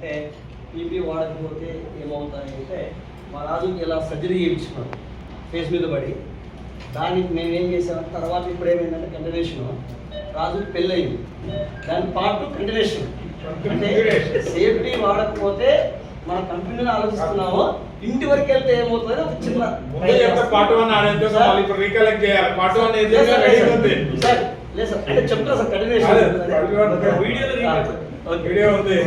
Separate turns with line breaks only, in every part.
అంటే పీపీ వాడకపోతే ఏమవుతాయి అంటే మా రాజుకి ఇలా సర్జరీ చేయించుకున్నాం ఫేస్ మీద పడి దానికి మేము ఏం చేసాం తర్వాత ఇప్పుడు ఏమైందంటే కంటిన్యూషన్ రాజుకి పెళ్ళయింది దాని పార్ట్ కంటిన్యూషన్ అంటే సేఫ్టీ వాడకపోతే మన కంపెనీలో ఆలోచిస్తున్నాము ఇంటి వరకు వెళ్తే ఏమవుతుంది ఒక చిన్న
పార్ట్ 1 ఇప్పుడు రీకలెక్ట్ చేయాలి పార్ట్ 1 ఏది
సార్ లేదు సార్ అంటే చెప్తున్నా సార్ కంటిన్యూషన్
వీడియో ఉంది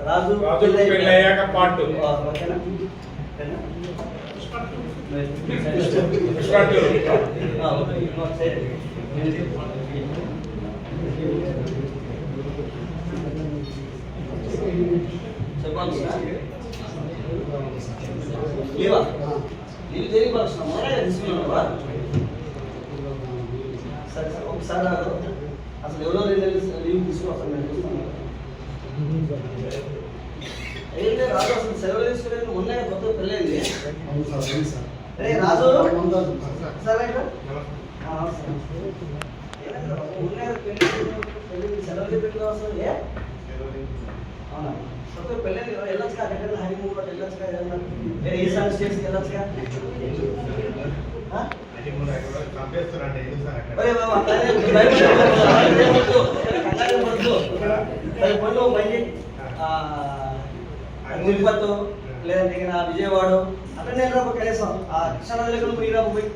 రాజు
పెళ్ళి అయ్యాక పార్ట్
ఓకేనా చెప్పాలి సార్ లేవా నీళ్ళు తెలియపరుస్తున్నాం మొదలగా తీసుకున్నావా సరే సార్ ఒకసారి అసలు ఎవరో 2 నెలలు లీవ్ తీసుకుని నేను చూస్తాను అయితే రాజు అసలు సెలవులు తీసుకునేది మొన్న కొత్త పెళ్ళైంది అరే రాజు సరే సెలవులు పెట్టుకో అసలు అవునా కొత్త పెళ్ళైంది వెళ్ళొచ్చుగా అక్కడ హనీమూన్ కూడా వెళ్ళొచ్చుగా ఏదన్నా వేరే ఈసారి స్టేట్స్కి వెళ్ళొచ్చుగా పనులు బండి తిరుపతి లేదంటే ఇక విజయవాడ అక్కడ నేను రాబో కనీసం ఆ కృష్ణానదిలో మీరు రాబో పోయి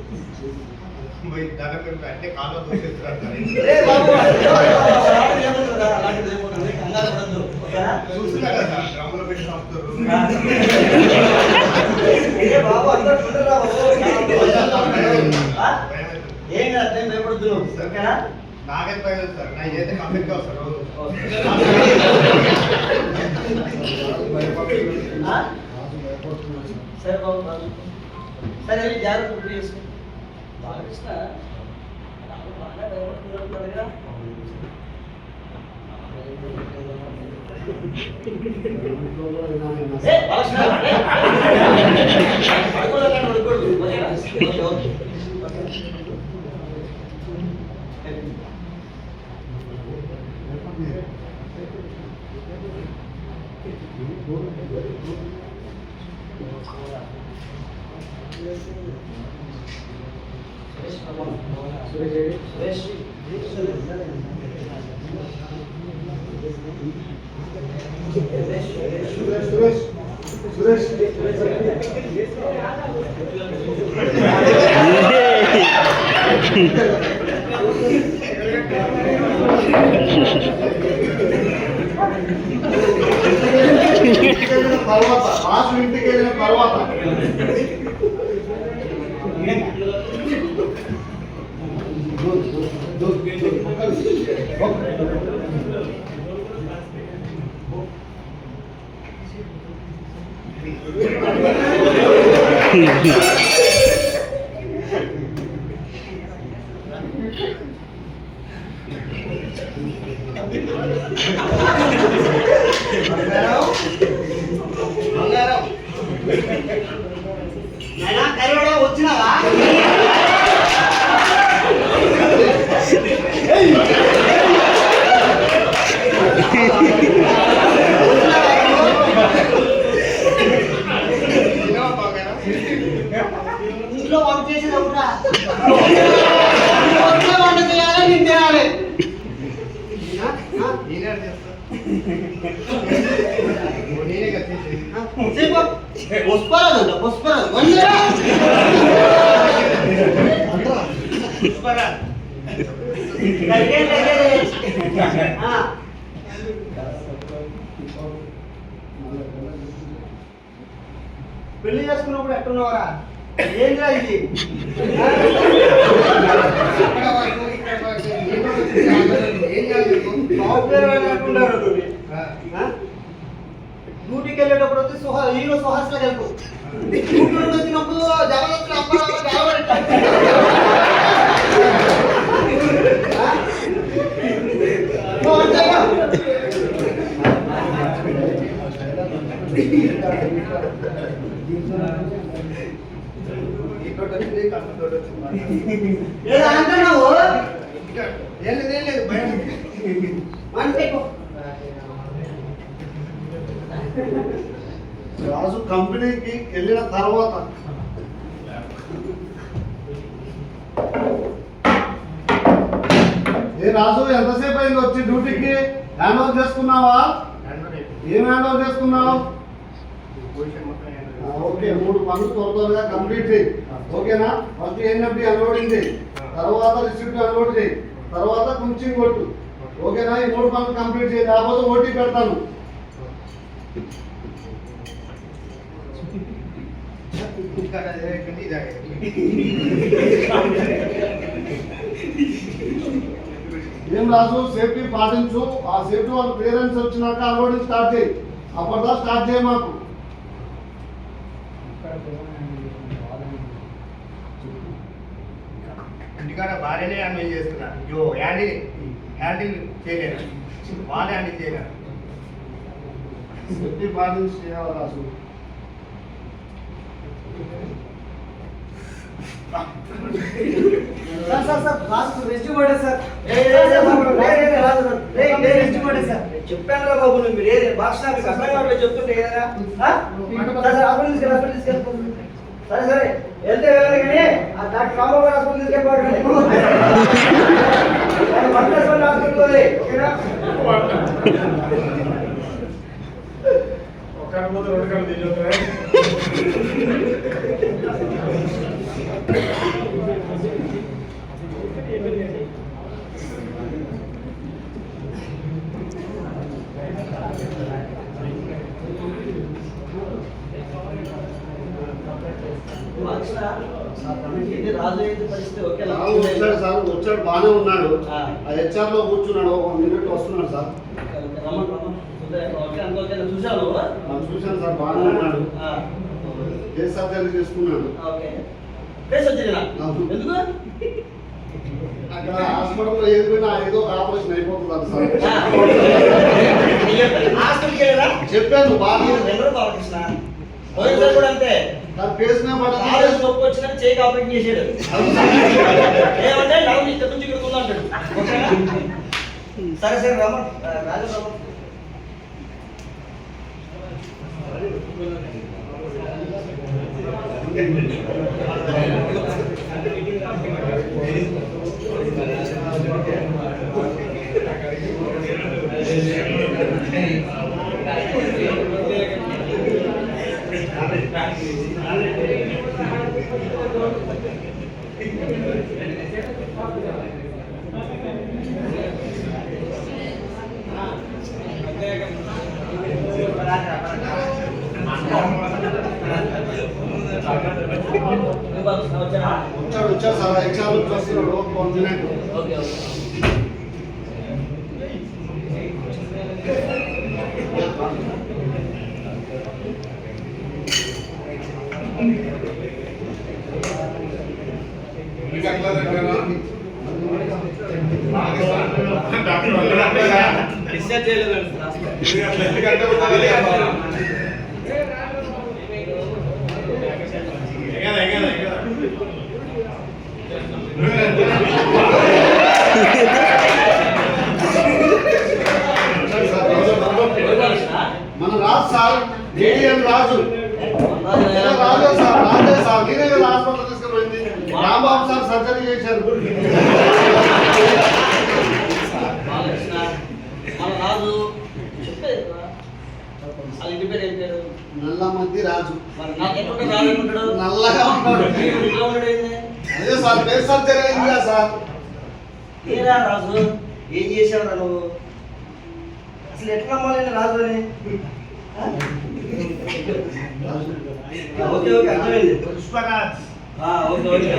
అంటే కాలో దూసేస్తారు
అలాంటిది ఏముంటుంది కంగారు పడద్దు
చూస్తున్నా కదా డ్రమ్ములు పెట్టి పంపుతారు
బాబు అందరూ ఏం కాదు నేను భయపడుతు ఓకేనా
నాకైతే భయం సార్ నా ఏదైతే కంప్లీట్ కావు సార్
సరే బాబు సరే జాగ్రత్త చేసుకో బాలకృష్ణ బాగా భయపడుతున్నాడు
ఇంటికి వెళ్ళిన తర్వాత
వచ్చినావా ఇంట్లో వంట చేసేటప్పుడు వంట చేయాలి నేను తినాలి పుష్పరాజు పెళ్లి చేసుకున్నప్పుడు ఎట్టున్నావరా ఏంద్రా ఇది డ్యూటీకి వెళ్ళేటప్పుడు వచ్చి హీరో సుహాస్లో వెళ్తూ డ్యూటీ వచ్చినప్పుడు జబర్దస్త్ అంటున్నావు
ఏం లేదు భయం
అంటే
రాజు కంపెనీకి వెళ్ళిన తర్వాత ఏ రాజు ఎంతసేపు అయింది వచ్చి డ్యూటీకి? హ్యాండ్ ఓవర్ చేసుకున్నావా? ఏం హ్యాండ్ ఓవర్ చేసుకున్నావు? ఓకే, 3 పనులు త్వరగా కంప్లీట్ చేయి. ఓకేనా? ఫస్ట్ ఎన్ఎఫ్డి అన్లోడింగ్ చేయి, తర్వాత రిసిప్ట్ అన్లోడ్ చేయి, తర్వాత కొంచెం కొట్టు. ఓకేనా? ఈ 3 పనులు కంప్లీట్ చేయి, లేకపోతే ఓటీ పెడతాను. ఏం రాజు, సేఫ్టీ పాటించు. ఆ సేఫ్టీ వాళ్ళ క్లియరెన్స్ వచ్చినాక అన్లోడింగ్ స్టార్ట్ చేయి. అప్పటిదా స్టార్ట్ చేయి మాకు.
ఇంటికాడ భార్యనే హ్యాండిల్ చేస్తున్నా. హ్యాండిల్ చేయలేను, వాళ్ళే హ్యాండిల్ చేయలేరు.
సేఫ్టీ పాటించి చేయాలి రాజు.
చెప్పాను రా బాబు, నువ్వు మీరు ఏది భాష మీకు అర్థం కావట్లేదు చెప్తుంటే ఏదైనా సరే సరే వెళ్తే వెళ్ళాలి కానీ ఆ డాక్టర్ రాంబాబు గారు హాస్పిటల్ తీసుకెళ్ళిపోవాలి. ఓకేనా?
ఒకరి పోతే 2 కళ్ళు తీసేస్తారా?
రాజు అయితే పరిస్థితి ఓకే
వచ్చాడు సార్, వచ్చాడు బాగానే ఉన్నాడు. ఆ హెచ్ఆర్ లో కూర్చున్నాడు, 1 మినిట్ వస్తున్నాడు సార్.
చూసాను
చూశాను సార్, బాగానే ఉన్నాడు. ఫేస్ సర్జరీ చేసుకున్నాడు.
ఎందుకు
అక్కడ హాస్పిటల్లో ఏది పోయినా ఏదో ఒక ఆపరేషన్ అయిపోతుంది సార్. చెప్పాను బాగా
బాలకృష్ణ పోయినసారి కూడా అంతే.
ఫేస్
నొప్పి వచ్చినా చేయి ఆపరేషన్ చేసాడు. ఏమంటే నాకు ఇక్కడ నుంచి ఇక్కడ అంటాడు. ఓకేనా? సరే సరే రమణ్ రాజు రమణ్
వచ్చాడు సార్, హెచ్ఆర్ వస్తున్నాడు. 1 మినిట్.
డిశ్చార్జ్ చేయలేదు.
మన రాజు సార్, ఏడిఎం రాజు. రాజే సార్, రాజే సార్, నేనే కదా హాస్పిటల్ తీసుకుపోయింది. రాంబాబు సార్ సర్జరీ చేశారు.
మన రాజు చెప్పేది వాళ్ళ ఇంటి పేరు ఏం పేరు?
నల్లమద్ది రాజు.
మరి నాకెక్కడ రాజు ఉంటాడు?
నల్లగా ఉంటాడు. అదే సార్, ఫేస్ సర్జరీ అయింది కదా సార్.
ఏరా రాజు, ఏం చేసావురా నువ్వు? అసలు ఎట్లా నమ్మాలని రాజు అని? ఓకే ఓకే అర్థమైంది.
పుష్పరాజ్.
ఓకే ఓకే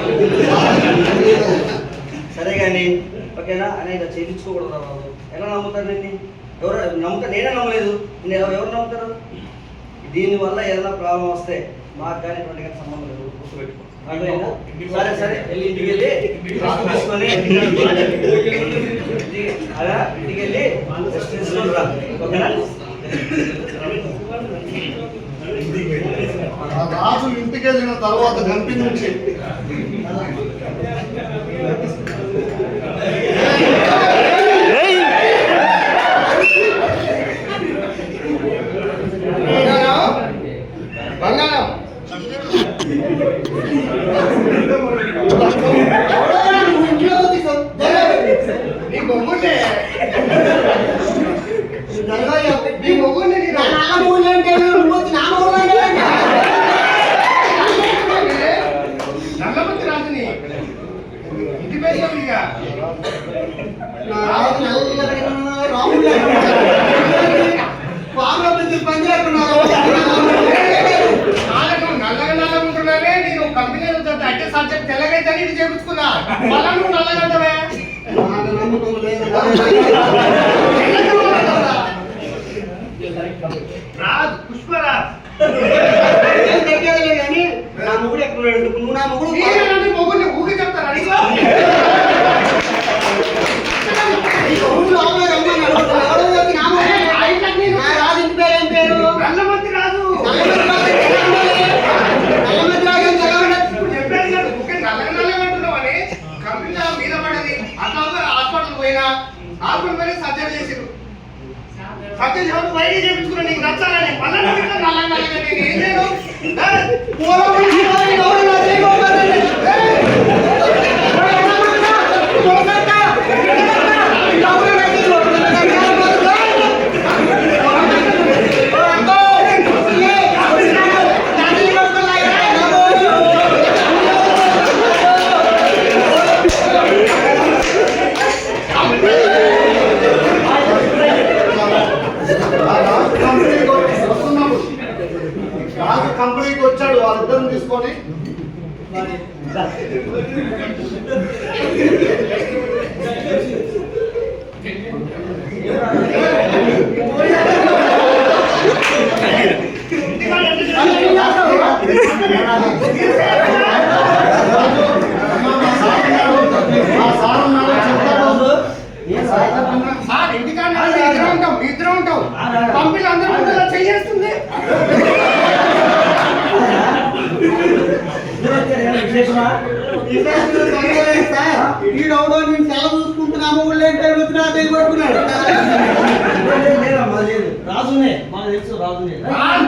సరే కానీ ఓకేనా అని ఇలా చేయించుకోకూడదు బాబు. ఎలా నమ్ముతారు నిన్ను? ఎవరు నమ్ముతారు? నేనే నమ్మలేదు. నేను ఎవరు నమ్ముతారు? దీనివల్ల ఏదైనా ప్రాబ్లం వస్తే మాకు కానీ ఎటువంటి కానీ సంబంధం లేదు. గుర్తుపెట్టుకో. అర్థమైందా? సరే సరే వెళ్ళి ఇంటికి వెళ్ళి తీసుకొని అలా ఇంటికి వెళ్ళి రెస్ట్ తీసుకొని రా. ఓకేనా?
రాజు ఇంటికి వెళ్ళిన తర్వాత కంపెనీ నుంచి
రాజ్ పుష్పరాజ్
కానీ నా మొగుడు ఎక్కడ నువ్వు నా మొగుడు
మొగుడిని ఊగి చెప్తారా నీకు? నల్లమంతి రాజు చెప్పాను కదా నల్లగా అంటున్నావని కంపెనీ మీద పడది అట్లా హాస్పిటల్ పోయినా హాస్పిటల్ పోయి సర్జరీ చేసారు సర్జరీ చేసి బయట చేయించుకున్నా నీకు నచ్చాలని మళ్ళీ నల్లగా నేను ఏం చేయను
రాజు కంపెనీకి వచ్చాడు వాళ్ళిద్దరిని తీసుకొని
సార్ ఇంటికాడ ఇద్దరు ఉంటాం కంపెనీలు అందరూ చేస్తుంది
రాజునే మాకు తెలుసు రాజునే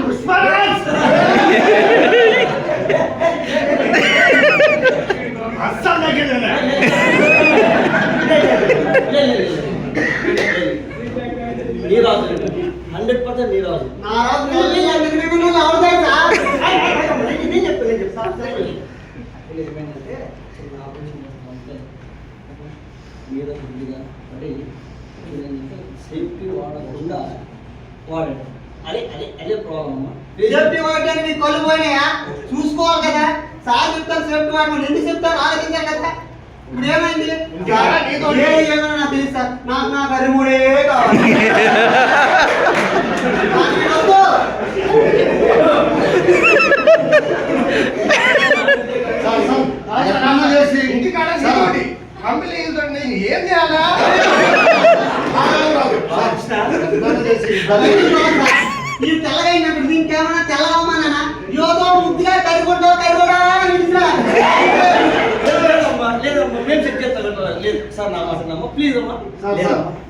పుష్పరాజ్ అస్సలు దగ్గర
నీ రాజు 100% నీ రాజు నేను చెప్తాను ఏమైందంటే చిన్న ఆపరేషన్ చేస్తామంటే మీద కొద్దిగా పడి సేఫ్టీ వాడకుండా వాడాడు అదే అదే అదే ప్రాబ్లం అమ్మా
సేఫ్టీ వాడడానికి నీ కళ్ళు పోయినాయా చూసుకోవాలి కదా సార్ చెప్తాను సేఫ్టీ వాడమని ఎందుకు చెప్తాను ఆలోచించాలి కదా ఇప్పుడు ఏమైంది ఏమైనా నాకు తెలుసు సార్ నాకు గరిమూడే కావాలి
ఇంటికాడ కంపెనీ నేను ఏం చేయాలా
మీరు తెల్లగా అయినప్పుడు దీనికేమన్నా తెల్లవమ్మా యోగో ముద్దుగా కరిగొండో కరిగొడా
లేదమ్మా మేము చెక్ చేస్తాం లేదు సార్ నా మాట నమ్మ ప్లీజ్ అమ్మా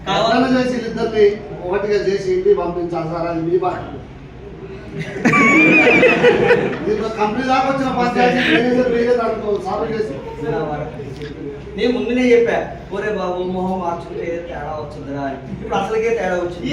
కావాలని చేసి ఇద్దరిని ఒకటిగా చేసి ఇంటికి పంపించాలి సార్ అది మీ బాధ దీంట్లో కంపెనీ దాకా వచ్చిన పంచాయతీ మేనేజర్ మీరే దాంట్లో సాల్వ్ చేసి
నేను ముందునే చెప్పా ఒరే బాబు మొహం మార్చుకుంటే ఏదో తేడా వచ్చిందిరా అని ఇప్పుడు అసలుకే తేడా వచ్చింది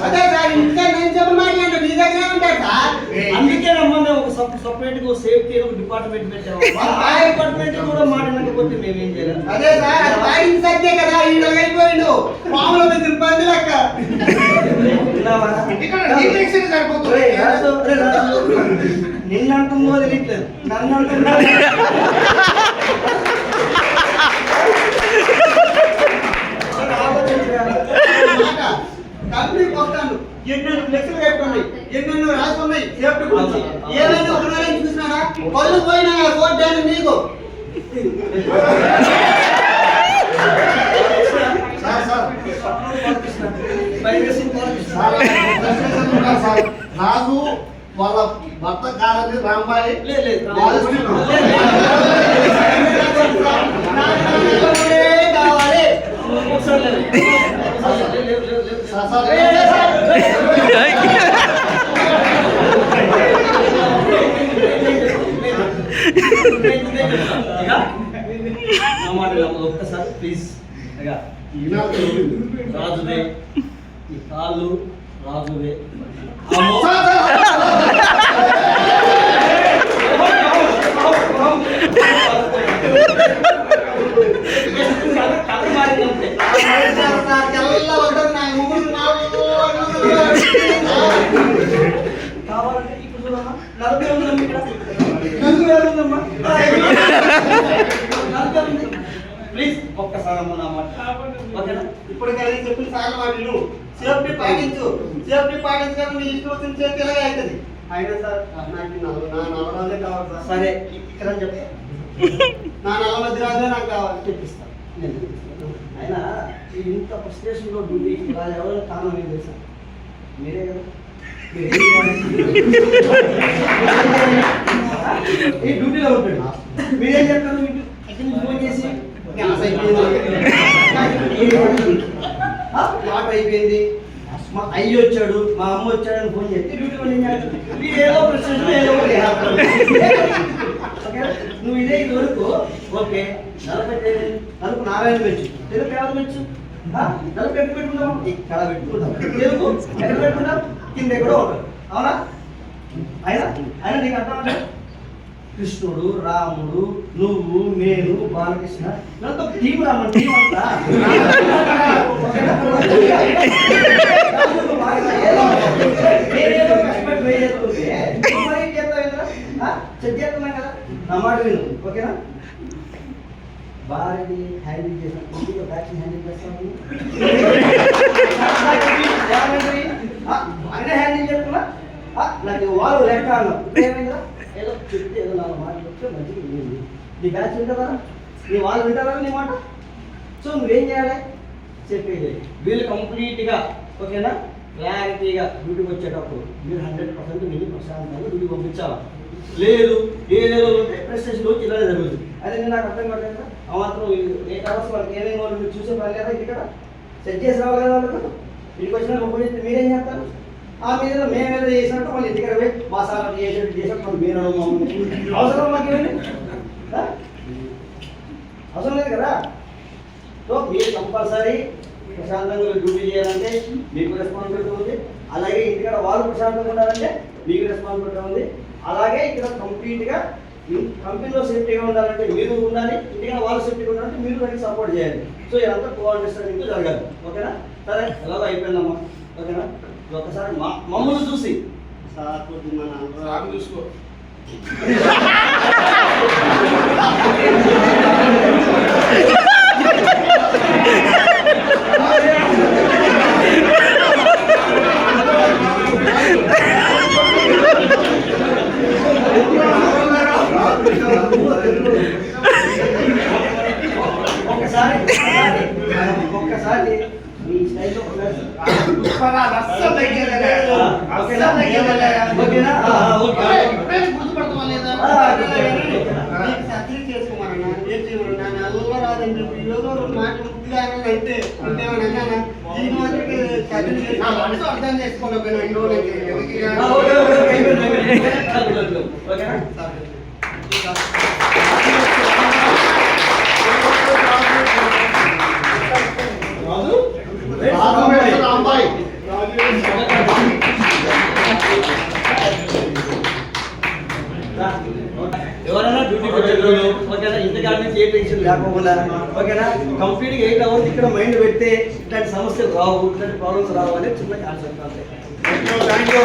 అదే సార్ ఇంకా నేను చెప్పమాట మీ దగ్గరే ఉంటాడు సార్
అందుకే రమ్మా మేము ఒక సపరేట్ గా సేఫ్టీ ఒక డిపార్ట్మెంట్ పెట్టాము ఆ డిపార్ట్మెంట్ కూడా మాట్లాడకపోతే మేమేం చేయాలి
అదే సార్ అది పాయింట్ సత్తే కదా ఈడలు అయిపోయిండు మామూలు మీద ఇబ్బంది లెక్క
నిన్నంటుందో తెలియట్లేదు నన్ను అంటున్నా
కంపెనీకి వస్తాను ఎన్నెన్నో ఫ్లెక్స్లు పెట్టున్నాయి ఎన్నెన్నో రాసుకున్నాయి సేఫ్టీ గురించి ఏమైనా ఒకవేళ చూసినారా కళ్ళు పోయినా కోడ్డాను నీకు
రాజు వాళ్ళ భర్త కాదని రాంబాయి
కావాలి
ఒక్కసారి ప్లీజ్ రాజుదే ఈ కాళ్ళు రాజుదే కావాలంటే ఇప్పుడు చూడమ్మా 40 ఉందమ్మా ఇక్కడ 40 ఉందమ్మా రమ్మ నా మాట ఓకేనా?
ఇప్పుడు కానీ చెప్పిన సార్ మాట నువ్వు సేఫ్టీ పాటించు. సేఫ్టీ పాటించడం నీ ఇష్టం వచ్చిన సేఫ్టీ ఎలాగే అవుతుంది. అయినా సార్ నాకు నా నవరాలే కావాలి సార్.
సరే ఇక్కడ చెప్పే
నా నలభై రాజులే నాకు కావాలి.
చెప్పిస్తాను నేను చెప్పిస్తాను. అయినా ఈ ఇంత ఫ్రస్ట్రేషన్లో డ్యూటీ ఇలా ఎవరైనా కారణం ఏం తెలుసా? మీరే కదా. మీరు ఈ డ్యూటీలో ఉంటాడు. మీరేం చెప్తారు? మీకు ఎక్కడి నుంచి ఫోన్ చేసి గ్యాస్ అయిపోయింది, మాట అయిపోయింది, మా అయ్యి వచ్చాడు, మా అమ్మ వచ్చాడు అని ఫోన్ చేస్తే డ్యూటీలో ఏం చేస్తాడు? మీరు ఏదో ఫ్రస్ట్రేషన్ ఏదో ఒకటి చేస్తారు. ఓకే, నువ్వు ఇదే ఇది వరకు ఓకే 40 నారాయణ మెచ్చు, తెలుగు ఎవరు మెచ్చు? 40 ఎక్కడ పెట్టుకుంటాం? ఇక్కడ పెట్టుకుంటాం. తెలుగు ఎక్కడ పెట్టుకుంటాం? కింద కూడా ఉంటాం. అవునా? అయినా అయినా నీకు అర్థం కృష్ణుడు, రాముడు, నువ్వు, నేను, బాలకృష్ణ ఇదంతా టీం రామ టీం అంతా నేనేదో కష్టపడి ట్రై చేస్తుంటే మరి చెక్ చేస్తున్నాం కదా. నా మాట విను ఓకేనా? బాగా హ్యాండిల్ చేస్తాను, వ్యాక్సిన్ హ్యాండిల్ చేస్తాను, బాగానే హ్యాండిల్ చేస్తున్నా. నాకు వాళ్ళు లెక్క అన్నాం ఏమైందా? ఏదో చెప్తే ఏదో 4 మాటలు చెప్తే మంచిగా వినింది. నీ బ్యాచ్ వింటారా? నీ వాళ్ళు వింటారా నీ మాట? సో నువ్వేం చేయాలి? చెప్పేది వీళ్ళు కంప్లీట్గా ఓకేనా క్లారిటీగా డ్యూటీకి వచ్చేటప్పుడు మీరు 100% వెళ్ళి ప్రశాంతంగా డ్యూటీ పంపించాలి. లేదు ఏదేదో ఉంటే ప్రెస్టేషన్ వచ్చి ఇలానే జరుగుతుంది. అదే నేను నాకు అర్థం కావట్లేదు. ఆ మాత్రం 8 అవర్స్ వాళ్ళకి ఏమేమి వాళ్ళు మీరు చూసే పని లేదా? ఇక్కడ సెట్ చేసి రావాలి కదా వాళ్ళకు. ఇంటికి వచ్చిన ఒక మీరేం చేస్తారు? ఆ మీద మేమేదో చేసినట్టు వాళ్ళు ఇంటికి పోయి మా సార్ చేసినట్టు మీరు అవసరం మాకు ఏమండి? అవసరం లేదు కదా. సో మీరు కంపల్సరీ ప్రశాంతంగా డ్యూటీ చేయాలంటే మీకు రెస్పాన్సిబిలిటీ ఉంది. అలాగే ఇంటికాడ వాళ్ళు ప్రశాంతంగా ఉండాలంటే మీకు రెస్పాన్సిబిలిటీ ఉంది. అలాగే ఇక్కడ కంప్లీట్గా కంపెనీలో సేఫ్టీగా ఉండాలంటే మీరు ఉండాలి, ఇంటికాడ వాళ్ళు సేఫ్టీగా ఉండాలంటే మీరు దానికి సపోర్ట్ చేయాలి. సో ఇదంతా కోఆర్డినేషన్ జరగాలి. ఓకేనా? సరే ఎలాగో అయిపోయిందమ్మా. ఓకేనా? ఒకసారి మమ్మల్ని చూసి
సార్
సాగు చూసుకో.
ఒక్కసారి మీ స్టైల్లో
సర్జరీ చేసుకోమన్నా ఏం చేయమన్నా నల్ల రాదని చెప్పి ఏదో మాటలు అంటే దీని మాత్రమే సర్జరీ చేసి మనసు అర్థం చేసుకోలేకపోయినా ఇన్ని రోజులకి
అమ్మాయి
ఎవరైనా డ్యూటీకి వచ్చేటప్పుడు ఓకేనా ఇంతకాడ నుంచి ఏ టెన్షన్ లేకుండా ఓకేనా కంప్లీట్గా 8 అవర్స్ ఇక్కడ మైండ్ పెడితే ఇట్లాంటి సమస్యలు రావు, ఇట్లాంటి ప్రాబ్లమ్స్ రావు అనేది చిన్న కాన్సెప్ట్ అంతే.
Thank you.